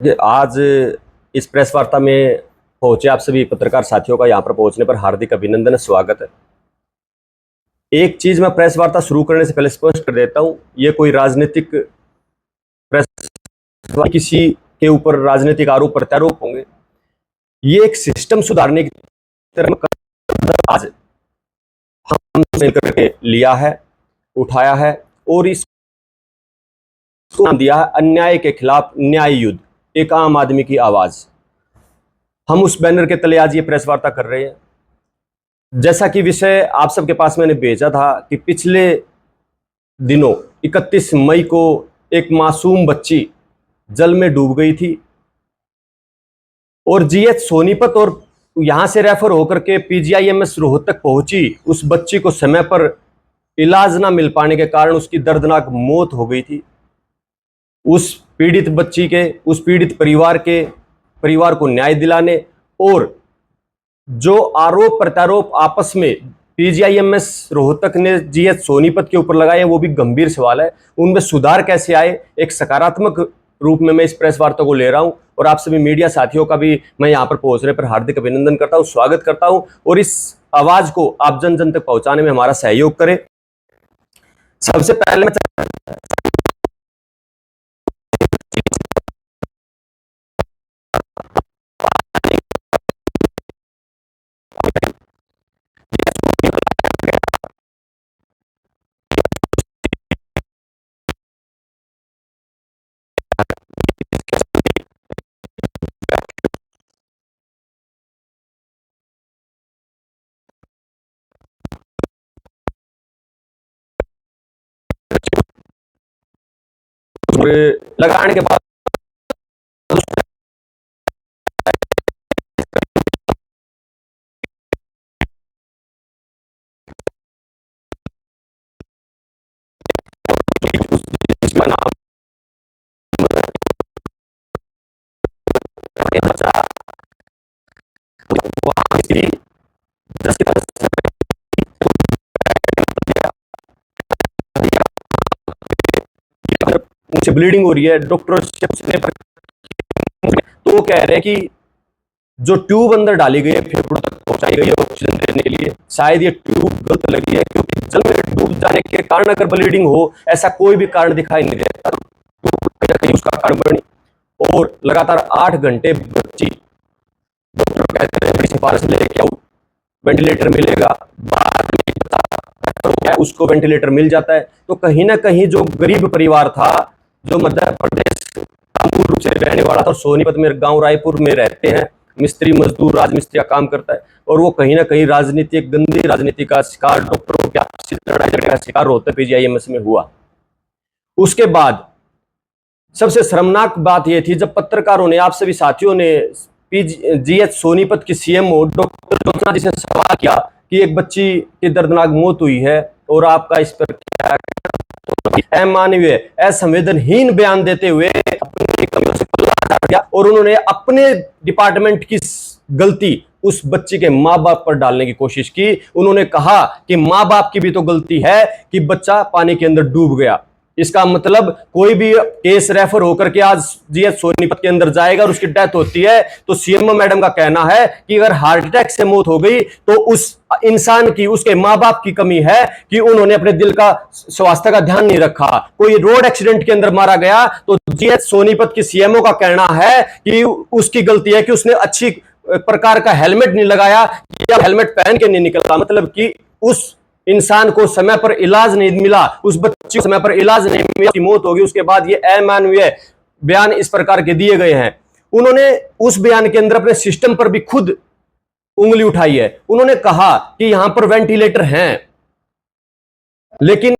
आज इस प्रेस वार्ता में पहुंचे आप सभी पत्रकार साथियों का यहाँ पर पहुंचने पर हार्दिक अभिनंदन, स्वागत है। एक चीज मैं प्रेस वार्ता शुरू करने से पहले स्पष्ट कर देता हूं, ये कोई राजनीतिक प्रेस किसी के ऊपर राजनीतिक आरोप प्रत्यारोप होंगे। ये एक सिस्टम सुधारने की तरह आज हम मिलकर के लिया है, उठाया है और इसको नाम दिया है अन्याय के खिलाफ न्याय युद्ध, एक आम आदमी की आवाज। हम उस बैनर के तले आज ये प्रेस वार्ता कर रहे हैं। जैसा कि विषय आप सबके पास मैंने भेजा था कि पिछले दिनों 31 मई को एक मासूम बच्ची जल में डूब गई थी और जीएच सोनीपत और यहां से रेफर होकर के पीजीआईएमएस रोहतक पहुंची। उस बच्ची को समय पर इलाज ना मिल पाने के कारण उसकी दर्दनाक मौत हो गई थी। उस पीड़ित बच्ची के, उस पीड़ित परिवार को न्याय दिलाने और जो आरोप प्रत्यारोप आपस में पीजीआईएमएस रोहतक ने जीएच सोनीपत के ऊपर लगाए हैं, वो भी गंभीर सवाल है। उनमें सुधार कैसे आए, एक सकारात्मक रूप में मैं इस प्रेस वार्ता को ले रहा हूं और आप सभी मीडिया साथियों का भी मैं यहां पर पहुंचने पर हार्दिक अभिनंदन करता हूं, स्वागत करता हूं और इस आवाज को आप जन जन तक पहुंचाने में हमारा सहयोग करें। सबसे पहले मैं लगाने के बाद मुझसे ब्लीडिंग हो रही है, डॉक्टर तो कह रहे हैं कि जो ट्यूब अंदर डाली गई है फेफड़ों तक पहुंचाई गई है ऑक्सीजन देने के लिए, शायद ये ट्यूब गलत लगी है, क्योंकि जल में डूब जाने के कारण अगर ब्लीडिंग हो ऐसा कोई भी कारण दिखाई नहीं देता, तो कहीं ना कहीं उसका कारण बनी। और लगातार 8 घंटे बच्ची, डॉक्टर कहते हैं सिफारिश लेके आओ, वेंटिलेटर मिलेगा, बाद में उसको वेंटिलेटर मिल जाता है। तो कहीं ना कहीं जो गरीब परिवार था, जो मध्य प्रदेश मूल रूप से रहने वाला था और सोनीपत में गांव रायपुर में रहते हैं, मिस्त्री मजदूर राजमिस्त्री का काम करता है, और वो कहीं ना कहीं राजनीति, गंदी राजनीति का शिकार, डॉक्टरों के आपसी लड़ाई झगड़े का शिकार होते पीजीआईएमएस में हुआ। उसके बाद सबसे शर्मनाक बात यह थी जब पत्रकारों ने, आप सभी साथियों ने जीएच सोनीपत की सीएमओ डॉक्टर ज्योत्सना जी से सवाल किया कि एक बच्ची की दर्दनाक मौत हुई है और आपका इस पर क्या, अमानवीय, असंवेदनहीन बयान देते हुए अपनी कमियों से किया और उन्होंने अपने डिपार्टमेंट की गलती उस बच्ची के मां बाप पर डालने की कोशिश की। उन्होंने कहा कि मां बाप की भी तो गलती है कि बच्चा पानी के अंदर डूब गया। इसका मतलब कोई भी केस रेफर होकर के आज जीएच सोनीपत के अंदर जाएगा और उसकी डेथ होती है तो सीएमओ मैडम का कहना है कि अगर हार्ट अटैक से मौत हो गई तो उस इंसान की, उसके मां बाप की कमी है कि उन्होंने अपने दिल का स्वास्थ्य का ध्यान नहीं रखा। कोई रोड एक्सीडेंट के अंदर मारा गया तो जीएच सोनीपत की सीएमओ का कहना है कि उसकी गलती है कि उसने अच्छी प्रकार का हेलमेट नहीं लगाया या हेलमेट पहन के नहीं निकला। मतलब कि उस इंसान को समय पर इलाज नहीं मिला, उस बच्ची को समय पर इलाज नहीं मिला, उसकी मौत होगी। उसके बाद ये अमानवीय बयान इस प्रकार के दिए गए हैं। उन्होंने उस बयान के अंदर अपने सिस्टम पर भी खुद उंगली उठाई है। उन्होंने कहा कि यहां पर वेंटिलेटर हैं, लेकिन